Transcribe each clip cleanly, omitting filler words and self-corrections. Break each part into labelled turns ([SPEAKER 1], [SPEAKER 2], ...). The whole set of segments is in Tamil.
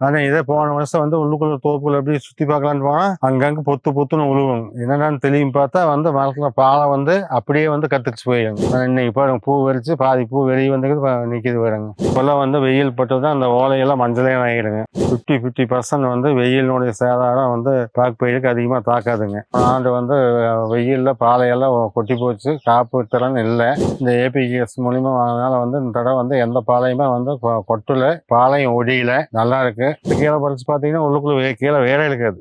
[SPEAKER 1] ஆனா இதே போன வருஷம் வந்து உள்ளுக்குள்ள தோப்புல எப்படி சுத்தி பார்க்கலான்னு போனா அங்கங்க பொத்துன்னு உழுவும். என்னடான்னு தெரியும் பார்த்தா வந்து மரத்துல பாலை வந்து அப்படியே வந்து கத்துச்சு போயிடுங்க. இன்னைக்கு பாருங்க பூ வெறிச்சு பாதி பூ வெளியே வந்து நிக்குது பாருங்க. இப்பெல்லாம் வந்து வெயில் பட்டுதான் அந்த ஓலையெல்லாம் மஞ்சளே ஆகிடுங்க. 50% வந்து வெயிலினுடைய சேதாரம் வந்து பாக்கு பயிருக்கு அதிகமா தாக்காதுங்க. ஆண்டு வந்து வெயில்ல பாலையெல்லாம் கொட்டி போச்சு, காப்பு திறன் இல்லை. இந்த ஏபிகேஎஸ் மூலியமா அதனால வந்து இந்த தடவை வந்து எந்த பாலையுமே வந்து கொட்டல, பாலையும் ஒடியில நல்லா இருக்கு. கீழே பறிச்சு பார்த்தீங்கன்னா உள்ளுக்குள்ள கீழே வேற இருக்காது.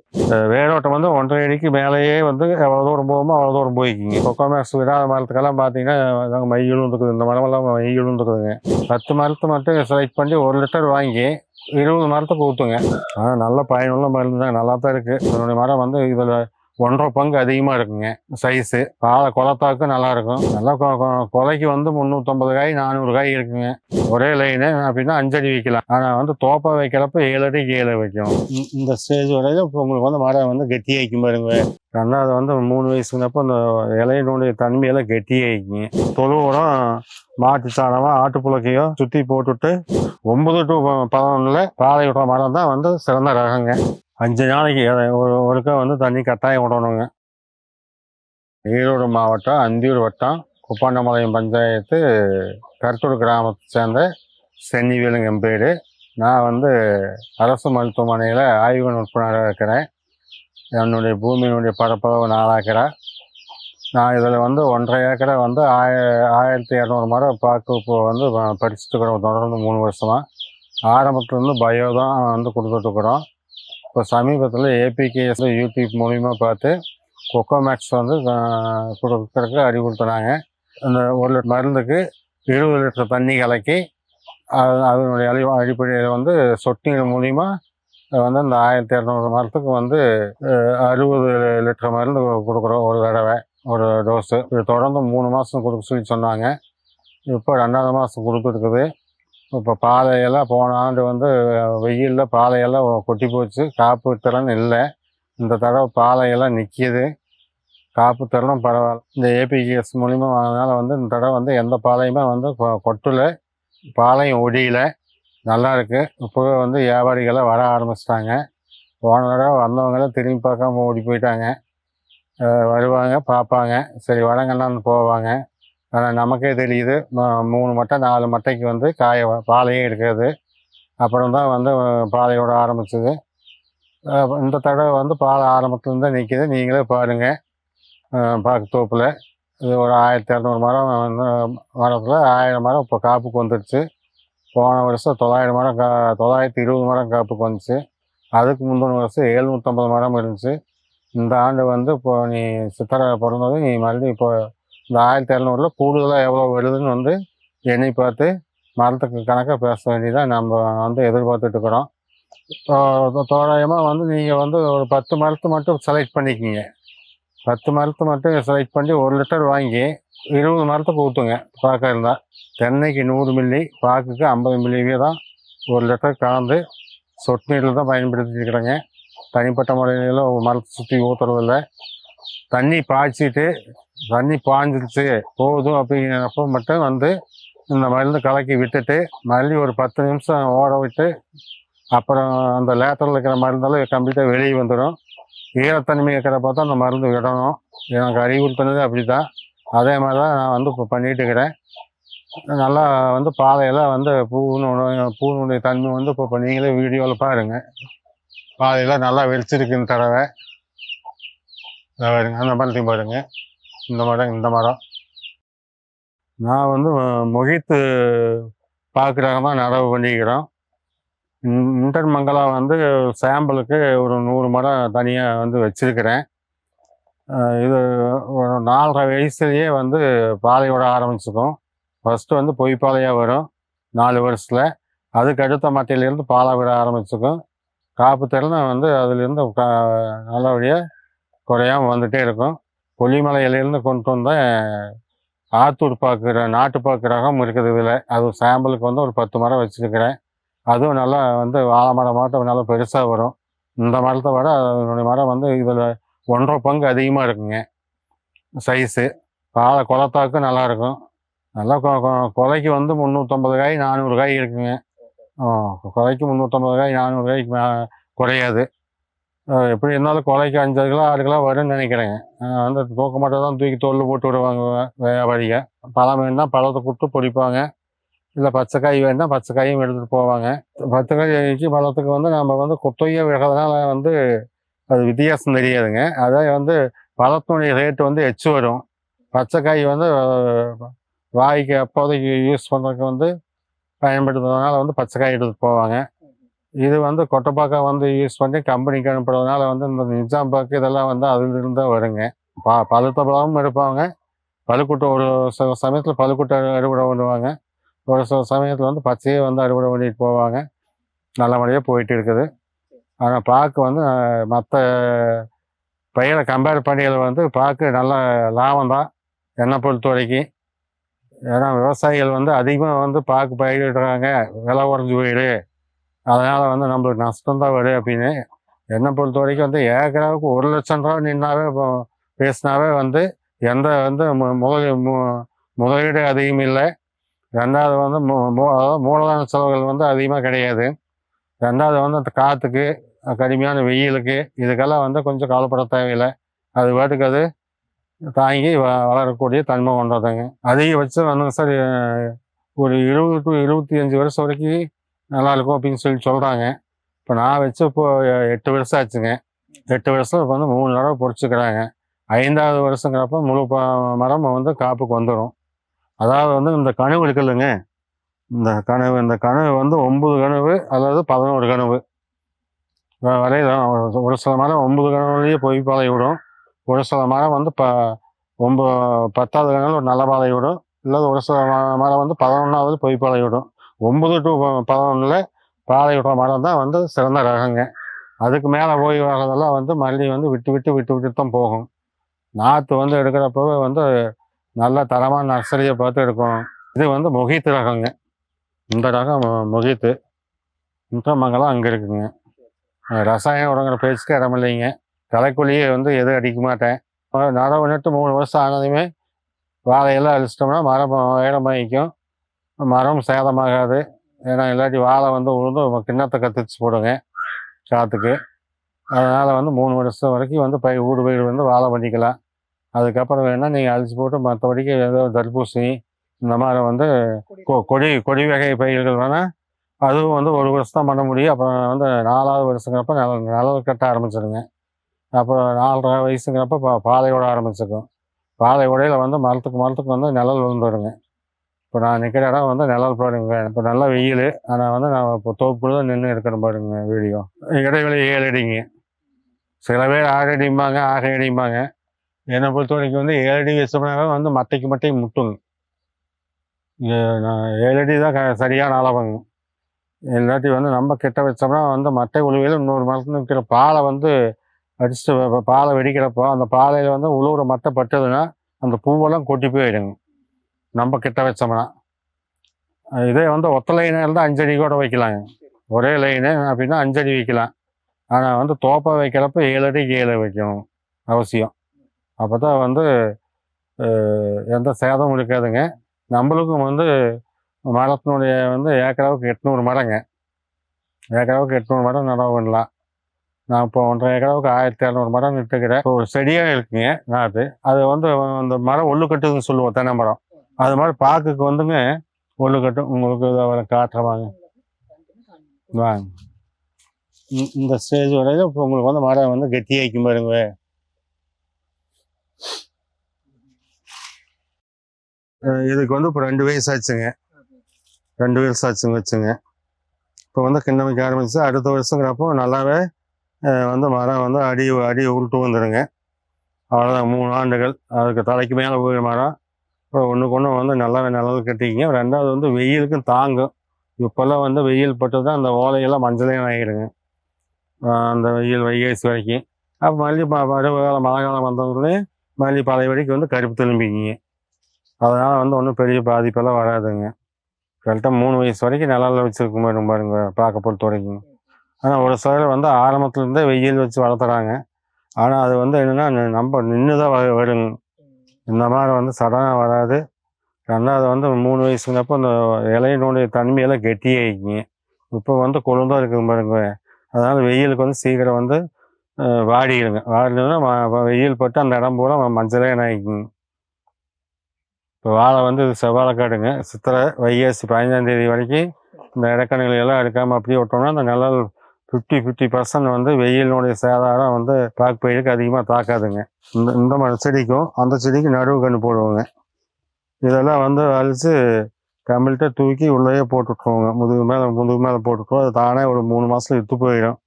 [SPEAKER 1] வேரோட்டம் வந்து 1.5 அடிக்கு மேலேயே வந்து எவ்வளோ தூரம் போகுமோ அவ்வளோ தூரம் போய்க்குங்க. கொக்கோமேக்ஸ் விடாத மரத்துக்கெல்லாம் பார்த்தீங்கன்னா மையிலும் இருக்குது. இந்த மரமெல்லாம் மையிலும் இருக்குதுங்க. 10 மரத்தை மட்டும் செலக்ட் பண்ணி 1 லிட்டர் வாங்கி 20 மரத்துக்கு ஊற்றுங்க. நல்ல பயனுள்ள மருந்து தான், நல்லா தான் இருக்கு. என்னுடைய மரம் வந்து இதில் 1.5 பங்கு அதிகமாக இருக்குங்க சைஸு. பாலை குளத்தாக்கு நல்லா இருக்கும். நல்லா கொலைக்கு வந்து 350 காய் 400 காய் இருக்குங்க. ஒரே லைனு அப்படின்னா 5 அடி வைக்கலாம். ஆனால் வந்து தோப்பா வைக்கிறப்ப 7 அடிக்கு 7 வைக்கும். இந்த ஸ்டேஜ் வரையில இப்போ உங்களுக்கு வந்து மரம் வந்து கெட்டியாக்கும் பாருங்க. ரெண்டாவது வந்து 3 வயசுனப்போ அந்த இலையினுடைய தன்மையெல்லாம் கெட்டியாக்குங்க. தொழு உரம் மாட்டு சாணமோ ஆட்டுப்புழக்கையோ சுற்றி போட்டுட்டு 9 to 11 பாலை விடுற மரம் தான் வந்து சிறந்த ரகங்க. 5 நாளைக்கு ஒருக்கா வந்து தண்ணி கட்டாயம் விடணுங்க. ஈரோடு மாவட்டம் அந்தியூர் வட்டம் குப்பாண்டம்பாளையம் பஞ்சாயத்து கருத்தூர் கிராமத்தை சேர்ந்த சென்னிவேலுங்க என் பேர். நான் வந்து அரசு மருத்துவமனையில் ஆய்வு நுட்பனாக இருக்கிறேன். என்னுடைய பூமியினுடைய பரப்பளவு 4 ஏக்கரா. நான் இதில் வந்து 1.5 ஏக்கரை வந்து 1200 மரம் பாக்கு வந்து படிச்சுட்டு இருக்கிறோம் தொடர்ந்து 3 வருஷமாக. ஆரம்பத்துலேருந்து பயோ தான் வந்து கொடுத்துட்ருக்குறோம். இப்போ சமீபத்தில் ஏபிகேஎஸ் யூடியூப் மூலிமா பார்த்து கொக்கோமேக்ஸ் வந்து கொடுக்கறதுக்கு அறிவுறுத்தினாங்க. அந்த 1 லிட்டர் மருந்துக்கு 20 லிட்டர் தண்ணி கலக்கி அதனுடைய அடிப்படையில் வந்து சொட்டு நீர் மூலிமா வந்து அந்த 1200 மரத்துக்கு வந்து 60 லிட்டர் மருந்து கொடுக்குறோம் ஒரு தடவை, ஒரு டோஸு. இது தொடர்ந்து 3 மாதம் கொடுக்க சொல்லி சொன்னாங்க. இப்போ 2வது மாதம் கொடுத்துருக்குது. இப்போ பாலையெல்லாம் போன ஆண்டு வந்து வெயிலில் பாலையெல்லாம் கொட்டி போச்சு, காப்பு திறன் இல்லை. இந்த தடவை பாலையெல்லாம் நிற்கிது, காப்பு திறனும் பரவாயில்ல. இந்த ஏபிகேஎஸ் மூலிமா அதனால் வந்து இந்த தடவை வந்து எந்த பாலையுமே வந்து கொட்டலை, பாலையும் ஒடியில நல்லா இருக்குது. இப்போவே வந்து வியாபாரிகளாம் வர ஆரம்பிச்சிட்டாங்க. போன தடவை வந்தவங்களாம் திரும்பி பார்க்காம ஓடி போயிட்டாங்க. வருவாங்க, பார்ப்பாங்க, சரி வடங்கன்னான்னு போவாங்க. ஆனால் நமக்கே தெரியுது 3 மட்டை 4 மட்டைக்கு வந்து பாலையே இருக்காது. அப்புறம் தான் வந்து பாலையோட ஆரம்பிச்சது. இந்த தடவை வந்து பாலை ஆரம்பத்துலேருந்து நிற்கிது. நீங்களே பாருங்கள். பாக்கு தோப்பில் இது ஒரு 1200 மரம் மரத்தில் 1000 மரம் இப்போ காப்புக்கு வந்துடுச்சு. போன வருஷம் 900 மரம் 920 மரம் காப்புக்கு வந்துச்சு. அதுக்கு முந்தின வருஷம் 750 மரம் இருந்துச்சு. இந்த ஆண்டு வந்து இப்போ நீ சித்திரை பிறந்தது, நீ மறுபடியும் இப்போ இந்த 1700 கூடுதலாக எவ்வளோ வருதுன்னு வந்து எண்ணி பார்த்து மரத்துக்கு கணக்காக பேச வேண்டியதாக நம்ம வந்து எதிர்பார்த்துட்டு இருக்கிறோம். தோராயமாக வந்து நீங்கள் வந்து ஒரு 10 மரத்தை மட்டும் செலக்ட் பண்ணிக்கிங்க. 10 மரத்தை மட்டும் செலக்ட் பண்ணி 1 லிட்டர் வாங்கி 20 மரத்துக்கு ஊற்றுங்க. பாக்க இருந்தால் தென்னைக்கு 100 மில்லி, பாக்குக்கு 50 மில்லியே தான் 1 லிட்டர் கலந்து சொட்டு நீரில் தான் பயன்படுத்திக்கிறேங்க. தனிப்பட்ட முறையில் மரத்தை சுற்றி ஊற்றுறதில்ல. தண்ணி பாய்ச்சிட்டு தண்ணி பாய்ஞ்சிருச்சு போதும் அப்படிங்கிறப்போ மட்டும் வந்து இந்த மருந்து கலக்கி விட்டுட்டு மறுபடியும் ஒரு 10 நிமிஷம் ஓட விட்டு அப்புறம் அந்த லேட்டரில் இருக்கிற மருந்தெல்லாம் கம்ப்ளீட்டாக வெளியே வந்துடும். ஈரத்தன்மை இருக்கிறப்ப தான் அந்த மருந்து விடணும். எனக்கு அறிவுறுத்தினது அப்படி தான். அதே மாதிரி தான் நான் வந்து இப்போ பண்ணிகிட்டு இருக்கிறேன். நல்லா வந்து பாலையெல்லாம் வந்து பூனுடைய தன்மை வந்து இப்போ நீங்களே வீடியோவில் பாருங்கள். பாலையெல்லாம் நல்லா வெடிச்சிருக்கு இந்த தடவை. அந்த மரத்தையும் பாருங்க. இந்த மரம் நான் வந்து மொகித்து பார்க்குறாங்கதான் நடவு பண்ணிக்கிறோம். இன்டர் மங்களா வந்து சாம்பிளுக்கு ஒரு 100 மரம் தனியாக வந்து வச்சிருக்கிறேன். இது ஒரு 4.5 வயசுலேயே வந்து பாலையோட ஆரம்பிச்சுக்கும். ஃபஸ்ட்டு வந்து பொய் பாலையாக வரும் 4 வருஷத்தில். அதுக்கு அடுத்த மட்டையிலேருந்து பாலை விட ஆரம்பிச்சுக்கும். காப்பு திறனை வந்து அதுலேருந்து நல்லபடியாக குறையாமல் வந்துகிட்டே இருக்கும். கொல்லிமலையிலேருந்து கொண்டு வந்த ஆத்தூர் பாக்கு நாட்டு பாக்கு ரகம் இருக்குது இதில். அது சாம்பிளுக்கு வந்து ஒரு 10 மரம் வச்சுருக்கிறேன். அதுவும் நல்லா வந்து வாழை மரம் மாட்டம் நல்லா பெருசாக வரும். இந்த மரத்தை விட அதனுடைய மரம் வந்து இதில் 1.5 பங்கு அதிகமாக இருக்குங்க சைஸு. பாலை குளத்தாக்கும் நல்லாயிருக்கும். நல்லா கொலைக்கு வந்து 350 காய் 400 காய் இருக்குங்க. குறைக்கு 350 400 குறையாது. எப்படி இருந்தாலும் குறைக்கு 5 கிலோ 6 கிலோ வரும்னு நினைக்கிறேங்க. வந்து தூக்க மட்டும் தான் தூக்கி தோல் போட்டு விடுவாங்க வியாபாரிங்க. பழம் வேணும்னா பழத்தை கொடுத்து பொடிப்பாங்க. இல்லை பச்சைக்காய் வேணும்னா பச்சைக்காயும் எடுத்துகிட்டு போவாங்க. பச்சைக்காய்க்கு பழத்துக்கு வந்து நம்ம வந்து குத்தகையாக விடுறதுனால வந்து அது வித்தியாசம் தெரியாதுங்க. அதே வந்து பழத்தினுடைய ரேட்டு வந்து எச்சு வரும். பச்சைக்காய் வந்து வாய்க்கு அப்போதைக்கு யூஸ் பண்ணுறதுக்கு வந்து பயன்படுத்துறதுனால வந்து பச்சைக்காய் எடுத்துகிட்டு போவாங்க. இது வந்து கொட்டைப்பாக்கா வந்து யூஸ் பண்ணி கம்பெனிக்கு அனுப்புறதுனால வந்து இந்த நிஜாம் பாக்கு இதெல்லாம் வந்து அதிலிருந்து தான் வருங்க. பழுத்த பழமும் எடுப்பாங்க. பழுக்குட்டை ஒரு சில சமயத்தில் பழுக்குட்டை அறுவடை பண்ணுவாங்க. ஒரு சில சமயத்தில் வந்து பச்சையே வந்து அறுவடை பண்ணிட்டு போவாங்க. நல்லபடியாக போயிட்டு இருக்குது. ஆனால் பாக்கு வந்து மற்ற பயிரை கம்பேர் பண்ணியில் வந்து பாக்கு நல்ல லாபம் தான் என்னை பொறுத்த வரைக்கும். ஏன்னா விவசாயிகள் வந்து அதிகமாக வந்து பாக்கு பயிரிடுறாங்க, விலை குறைஞ்சி போயிடு, அதனால் வந்து நம்மளுக்கு நஷ்டம்தான் வரும் அப்படின்னு. என்னை பொறுத்த வரைக்கும் வந்து ஏக்கராவுக்கு 1,00,000 ரூபா நின்னாவே பேசினாவே வந்து எந்த வந்து முதலீடு அதிகம் இல்லை. ரெண்டாவது வந்து அதாவது மூலதன செலவுகள் வந்து அதிகமாக கிடையாது. ரெண்டாவது வந்து அந்த காற்றுக்கு கடுமையான வெயிலுக்கு இதுக்கெல்லாம் வந்து கொஞ்சம் கவலைப்பட தேவையில்லை. அது பாட்டுக்கு அது தாங்கி வளரக்கூடிய தன்மை கொண்டதுங்க. அதிகபட்சம் வந்து சார் ஒரு 20 to 25 வருஷம் வரைக்கும் நல்லாயிருக்கும் அப்படின்னு சொல்கிறாங்க. இப்போ நான் வச்சு இப்போது 8 வருஷம் ஆச்சுங்க. 8 வருஷம் இப்போ வந்து 3 தடவை பொறிச்சுக்கிறாங்க. 5ஆவது வருஷங்கிறப்ப முழு மரம் வந்து காப்புக்கு வந்துடும். அதாவது வந்து இந்த கனவு இருக்குல்லைங்க, இந்த கனவு வந்து 9 கனவு அல்லது 11 கனவு வரையில ஒரு சில மரம் 9 கனவுலேயே பொய் பாலை விடும். ஒரு சில மரம் வந்து 10ஆவது கனவு ஒரு நல்ல பாலை விடும். இல்லை ஒரு சில மரம் வந்து 11ஆவது பொய் பாலை விடும். 9 to 11 பாலை விடுற மரம் தான் வந்து சிறந்த ரகங்க. அதுக்கு மேலே போய் வர்றதெல்லாம் வந்து மறுபடியும் வந்து விட்டு தான் போகும். நாற்று வந்து எடுக்கிறப்பவே வந்து நல்ல தரமான நர்சரியை பார்த்து எடுக்கணும். இது வந்து முகித்து ரகங்க. இந்த ரகம் முகித்து இன்ட்ரமங்கலம் அங்கே இருக்குங்க. ரசாயன உரங்கிற பேச்சுக்கு இடம் இல்லைங்க. களைக்கொல்லியே வந்து எதுவும் அடிக்க மாட்டேன். நடவு நட்டு 3 வருஷம் ஆனதுமே வாழையெல்லாம் அழிச்சிட்டோம்னா மரம் இடமாயிக்கும், மரம் சேதமாகாது. ஏன்னா இல்லாட்டி வாழை வந்து உழுந்து கிண்ணத்தை கத்திச்சு போடுங்க காற்றுக்கு. அதனால் வந்து 3 வருஷம் வரைக்கும் வந்து வீடு வந்து வாழை பண்ணிக்கலாம். அதுக்கப்புறம் வேணால் நீங்கள் அழிச்சு போட்டு மற்றபடிக்கு ஏதோ தர்பூசணி இந்த மாதிரி வந்து கொடி வகை பயிர்கள் வேணால் அதுவும் வந்து 1 வருஷம் தான் பண்ண முடியும். அப்புறம் வந்து 4ஆவது வருஷங்கிறப்ப நிழல் கட்ட ஆரம்பிச்சிடுங்க. அப்புறம் 4.5 வயசுங்கிறப்ப பாலை விட ஆரம்பிச்சிருக்கும். பாலை உடையில் வந்து மரத்துக்கு வந்து நிழல் விழுந்துடுங்க. இப்போ நான் நிற்கிற இடம் வந்து நிழல் பாருங்க. இப்போ நல்லா வெயில். ஆனால் வந்து நான் இப்போ தோப்புக்குள்ள தான் நின்று இருக்கிற பாருங்க வீடியோ. இடைவெளி 7 அடிங்க. சில பேர் 6 அடிம்பாங்க 6 அடிம்பாங்க. என்னை பொறுத்த வரைக்கும் வந்து 7 அடி வச்சோம்னாவே வந்து மட்டைக்கு முட்டுங்க. நான் 7 அடி தான் சரியான அளவுங்க. இல்லாட்டி வந்து நம்ம கிட்ட வச்சோம்னா வந்து மட்டை உழுவையில் இன்னொரு மரத்துல இருக்கிற பாலை வந்து அடிச்சுட்டு பாலை வெடிக்கிறப்போ அந்த பாலையில் வந்து உழுவுற மட்டை பட்டதுன்னா அந்த பூவெல்லாம் கொட்டி போயிடுங்க நம்ம கிட்ட வச்சோம்னா. இதே வந்து ஒத்த லைனாக இருந்தால் 5 அடி கூட வைக்கலாங்க. ஒரே லைனு அப்படின்னா 5 அடி வைக்கலாம். ஆனால் வந்து தோப்பை வைக்கிறப்ப 7 அடிக்கு 7 வைக்கணும் அவசியம். அப்போ தான் வந்து எந்த சேதமும் இருக்காதுங்க. நம்மளுக்கும் வந்து மரத்தினுடைய வந்து ஏக்கராவுக்கு 800 மரங்க. ஏக்கராவுக்கு 800 மரம் நடவு பண்ணலாம். நான் இப்போ 1.5 ஏக்கராவுக்கு 1200 மரம் நட்டுக்கிறேன். இப்போ ஒரு செடியாக இருக்குங்க நாற்று. அது வந்து அந்த மரம் ஒல்லு கட்டுதுன்னு சொல்லுவோம், தென்னை மரம். அது மாதிரி பாக்குக்கு வந்துங்க ஒல்லு கட்டும். உங்களுக்கு அவரை காட்டுறவாங்க வாங்க. இந்த ஸ்டேஜ் வரைக்கும் இப்போ உங்களுக்கு வந்து மரம் வந்து கெட்டியாக்கும் பாருங்க. இதுக்கு வந்து இப்போ 2 வயசு ஆச்சுங்க. 2 வயசு ஆச்சுங்க வச்சுங்க. இப்போ வந்து கிண்ணமைக்க ஆரம்பிச்சு அடுத்த வருஷங்கிறப்போ நல்லாவே வந்து மரம் வந்து அடி உருட்டு வந்துடுங்க. அவ்வளோதான் 3 ஆண்டுகள். அதுக்கு தலைக்கு மேலே போய் மரம் இப்போ ஒன்றுக்கு ஒன்று வந்து நல்லாவே நிழல் கட்டிக்கிங்க. ரெண்டாவது வந்து வெயிலுக்கும் தாங்கும். இப்போல்லாம் வந்து வெயில் பட்டு தான் அந்த ஓலையெல்லாம் மஞ்சளையும் ஆகிடுங்க. அந்த வைகாசி வரைக்கும். அப்போ மறுபடியும் பருவகாலம் மழை காலம் வந்தவங்களே மறுபடியும் பழைய வரைக்கும் வந்து கருப்பு திரும்பிக்கிங்க. அதனால் வந்து ஒன்றும் பெரிய பாதிப்பெல்லாம் வராதுங்க. கரெக்டாக 3 வயசு வரைக்கும் நிழலில் வச்சுருக்கும் பாருங்க பார்க்க பொறுத்த வரைக்கும். ஆனால் ஒரு சிலர் வந்து ஆரம்பத்துலேருந்தே வெயில் வச்சு வளர்த்துறாங்க. ஆனால் அது வந்து என்னென்னா நம்ம நின்று தான் வருங்க. இந்த மாதிரி வந்து சடனாக வராது. ரெண்டாவது வந்து 3 வயசுங்கிறப்போ அந்த இலையினுடைய தன்மையெல்லாம் கெட்டியாகிக்குங்க. இப்போ வந்து கொழுந்தாக இருக்குது பாருங்க. அதனால் வெயிலுக்கு வந்து சீக்கிரம் வந்து வாடிடுங்க. வாடினா வெயில் பட்டு அந்த இடம் பூரா மஞ்சளே நாய்க்குங்க. இப்போ வாழை வந்து இது செவ்வாழைக்காடுங்க. சித்திரை வைகாசி 15ஆம் தேதி வரைக்கும் இந்த இடக்கணிகளை எல்லாம் எடுக்காமல் அப்படியே விட்டோம்னா அந்த நிழல் 50% வந்து வெயிலினுடைய சேதாரம் வந்து பாக்கு பயிருக்கு அதிகமாக தாக்காதுங்க. இந்த மாதிரி செடிக்கும் அந்த செடிக்கும் நடுவு கன்று போடுவோங்க. இதெல்லாம் வந்து அழித்து கம்ப்ளீட்டாக தூக்கி உள்ளேயே போட்டுவிட்ருவோங்க. முதுகு மேலே போட்டுவிட்ருவோம். அது தானே ஒரு 3 மாதத்துல இத்து போயிடும்.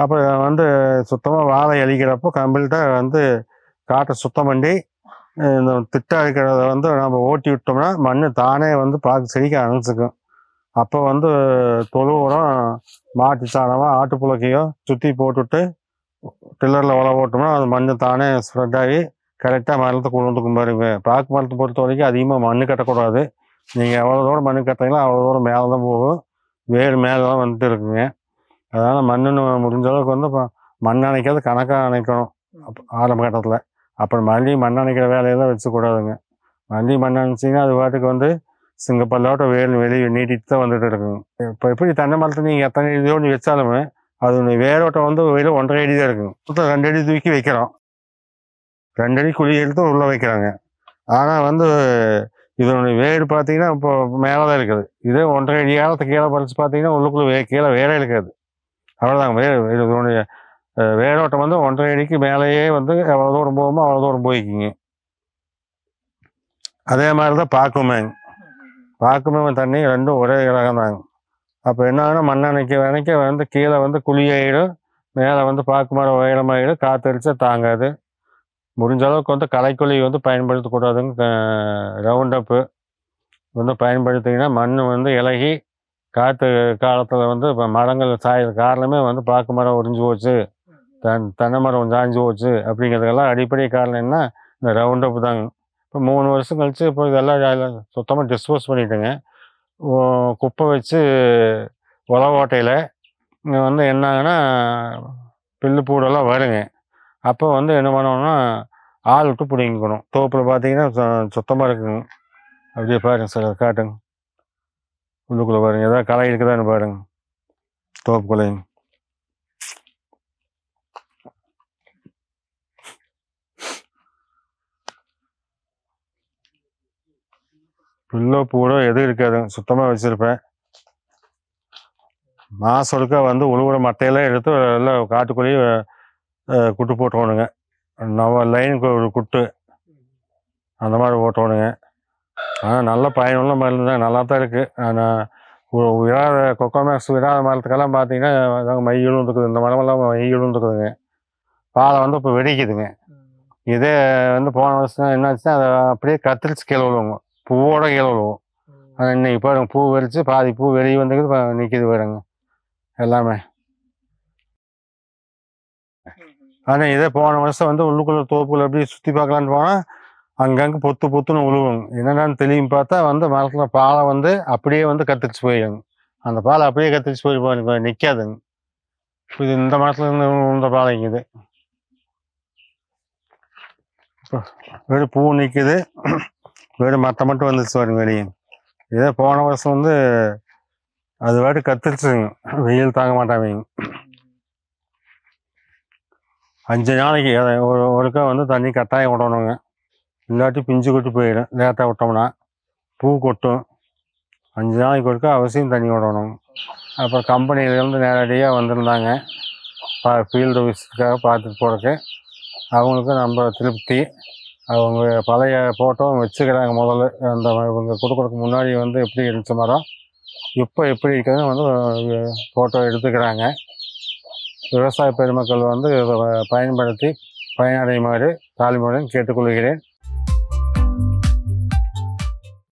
[SPEAKER 1] அப்புறம் வந்து சுத்தமாக வாழை அழிக்கிறப்போ கம்ப்ளீட்டாக வந்து காட்டை சுத்தம் பண்ணி இந்த திட்டா இருக்கிறத வந்து நம்ம ஓட்டி விட்டோம்னா மண் தானே வந்து பாக்கு செடிக்க அணைச்சிக்கும். அப்போ வந்து தொழு உரம் மாட்டு சாணமோ ஆட்டு புழக்கையோ சுற்றி போட்டுவிட்டு டில்லரில் உழவு போட்டோம்னா அது மண் தானே ஸ்ப்ரெட் ஆகி கரெக்டாக மரத்தை கொண்டு வந்துக்கும் பாருங்க. பாக்கு மரத்தை பொறுத்த வரைக்கும் அதிகமாக மண் கட்டக்கூடாது. நீங்கள் எவ்வளோ தூரம் மண் கட்டுறீங்களோ அவ்வளோ தூரம் மேலே தான் போகும். வேறு மேலே தான் வந்துட்டு இருக்குங்க. அதனால் மண்ணுன்னு முடிஞ்ச அளவுக்கு வந்து மண் அணைக்கிறது கணக்காக அணைக்கணும் ஆரம்ப கட்டத்தில். அப்புறம் மறுபடியும் மண் அணைக்கிற வேலையெல்லாம் வச்சுக்கூடாதுங்க. மறுபடியும் மண் அணைச்சிங்கன்னா அது பாட்டுக்கு வந்து சிங்கப்பல்லாட்ட வெளியே நீட்டிட்டு தான் வந்துட்டு இருக்குங்க. இப்போ எப்படி தென்னை மரத்தை நீங்கள் எத்தனை இதோடு வச்சாலுமே அது வேரோட்டம் வந்து வெறும் 1.5 அடி தான் இருக்குங்க. மொத்தம் 2 அடி தூக்கி வைக்கிறோம். 2 அடி குழி எடுத்து உள்ளே வைக்கிறாங்க. ஆனால் வந்து இதனுடைய வேர் பார்த்தீங்கன்னா இப்போ மேலே தான் இருக்குது. இதே 1.5 அடி ஆழத்தை கீழே பறித்து பார்த்தீங்கன்னா உள்ளுக்குள்ளே கீழே வேரே இருக்காது. அவ்வளோதாங்க. இதனுடைய வேரோட்டம் வந்து 1.5 அடிக்கு மேலேயே வந்து எவ்வளோ தூரம் போகுமோ அவ்வளோ தூரம் போய்க்குங்க. அதே மாதிரி தான் பாக்குமே தண்ணி ரெண்டும் ஒரே ரகம் தாங்க. அப்போ என்ன ஆகுனா மண் அணைக்க வந்து கீழே வந்து குழியாயிடும், மேலே வந்து பாக்கு மரம் உயரமாயிடும், காற்றடிச்சா தாங்காது. முடிஞ்ச அளவுக்கு வந்து களைக்கொல்லி வந்து பயன்படுத்தக்கூடாதுங்க. ரவுண்ட் அப்பு வந்து பயன்படுத்திங்கன்னா மண் வந்து இலகி காற்று காலத்தில் வந்து இப்போ மரங்கள் சாயிற காரணமே வந்து பாக்கு மரம் உறிஞ்சு போச்சு, தென்னை மரம் சாய்ஞ்சு போச்சு அப்படிங்கிறதுக்கெல்லாம் அடிப்படை காரணம் என்ன, இந்த ரவுண்ட் அப்பு தாங்க. இப்போ 3 வருஷம் கழிச்சு இப்போ இதெல்லாம் சுத்தமாக டிஸ்போஸ் பண்ணிட்டேங்க. குப்பை வச்சு உழவு ஓட்டையில் இங்கே வந்து என்னாங்கன்னா புல்லு பூடெல்லாம் வருங்க. அப்போ வந்து என்ன பண்ணணும்னா ஆள் விட்டு பிடிங்கிக்கணும். தோப்பில் பார்த்தீங்கன்னா சுத்தமாக இருக்குங்க. அப்படியே பாருங்க சார், காட்டுங்க. உள்ளுக்குள்ளே பாருங்க, ஏதாவது களை இருக்குதான்னு பாருங்க தோப்புக்குள்ளைங்க. புல்லோ பூடோ எதுவும் இருக்காதுங்க, சுத்தமாக வச்சுருப்பேன். மாதம் ஒருக்கா வந்து உழுவுற மட்டையெல்லாம் எடுத்து எல்லாம் காட்டுக்குள்ளேயே குட்டு போட்டுக்கணுங்க. லைனுக்கு ஒரு குட்டு அந்த மாதிரி போட்டுக்கணுங்க. ஆனால் நல்ல பயனுள்ள மருந்து தான், நல்லா தான் இருக்குது. ஆனால் விடாத கொக்கோமேக்ஸ் விடாத மரத்துக்கெல்லாம் பார்த்தீங்கன்னா மை விழுந்துக்குது. இந்த மரமெல்லாம் மை விழுந்துக்குதுங்க. பாலை வந்து இப்போ வெடிக்குதுங்க. இதே வந்து போன வருஷம் என்னாச்சுன்னா அதை அப்படியே கத்திரிச்சு கீழே விழுவுங்க, பூவோட கீழே விழுவும். ஆனால் இன்னைக்கு பாருங்க பூ வெடிச்சு பாதி பூ வெளியே வந்துக்குது, நிற்கிது பாருங்க எல்லாமே. ஆனால் இதே போன வருஷம் வந்து உள்ளுக்குள்ள தோப்புக்குள்ள எப்படி சுற்றி பார்க்கலான்னு போனால் அங்கங்கே பொத்துன்னு விழுவுங்க. என்னென்னு தெரியும் பார்த்தா வந்து மரத்தில் பாலை வந்து அப்படியே வந்து கத்திரிச்சு போயிடுங்க. அந்த பாலை அப்படியே கத்திரிச்சு போய் நிற்காதுங்க. இது இந்த மரத்துல இருந்து இந்த பாலைங்க இது வெறும் பூ நிற்குது, வெறும் மட்டை மட்டும் வந்துச்சு பாருங்க வெளியே. இதே போன வருஷம் வந்து அது வாட்டு கத்திரிச்சுங்க, வெயில் தாங்க மாட்டாங்க. 5 நாளைக்கு ஒருக்கா வந்து தண்ணி கட்டாயம் விடணுங்க, இல்லாட்டி பிஞ்சு கொட்டி போயிடும். லேட்டாக விட்டோம்னா பூ கொட்டும். 5 நாளைக்கு ஒருக்கா அவசியம் தண்ணி விடணும். அப்புறம் கம்பெனிலேருந்து நேரடியாக வந்திருந்தாங்க ஃபீல்டு விசிட்டுக்காக பார்த்துட்டு போகிறதுக்கு. அவங்களுக்கு நம்ம திருப்தி. அவங்க பழைய ஃபோட்டோ வச்சுக்கிறாங்க. முதல்ல அந்த இவங்க கொடுக்குறதுக்கு முன்னாடி வந்து எப்படி இருந்துச்சு மரம், இப்போ எப்படி இருக்குதுன்னு வந்து ஃபோட்டோ எடுத்துக்கிறாங்க. விவசாய பெருமக்கள் வந்து இதை பயன்படுத்தி பயனடையுமாறு தாழ்மையுடன் கேட்டுக்கொள்கிறேன்.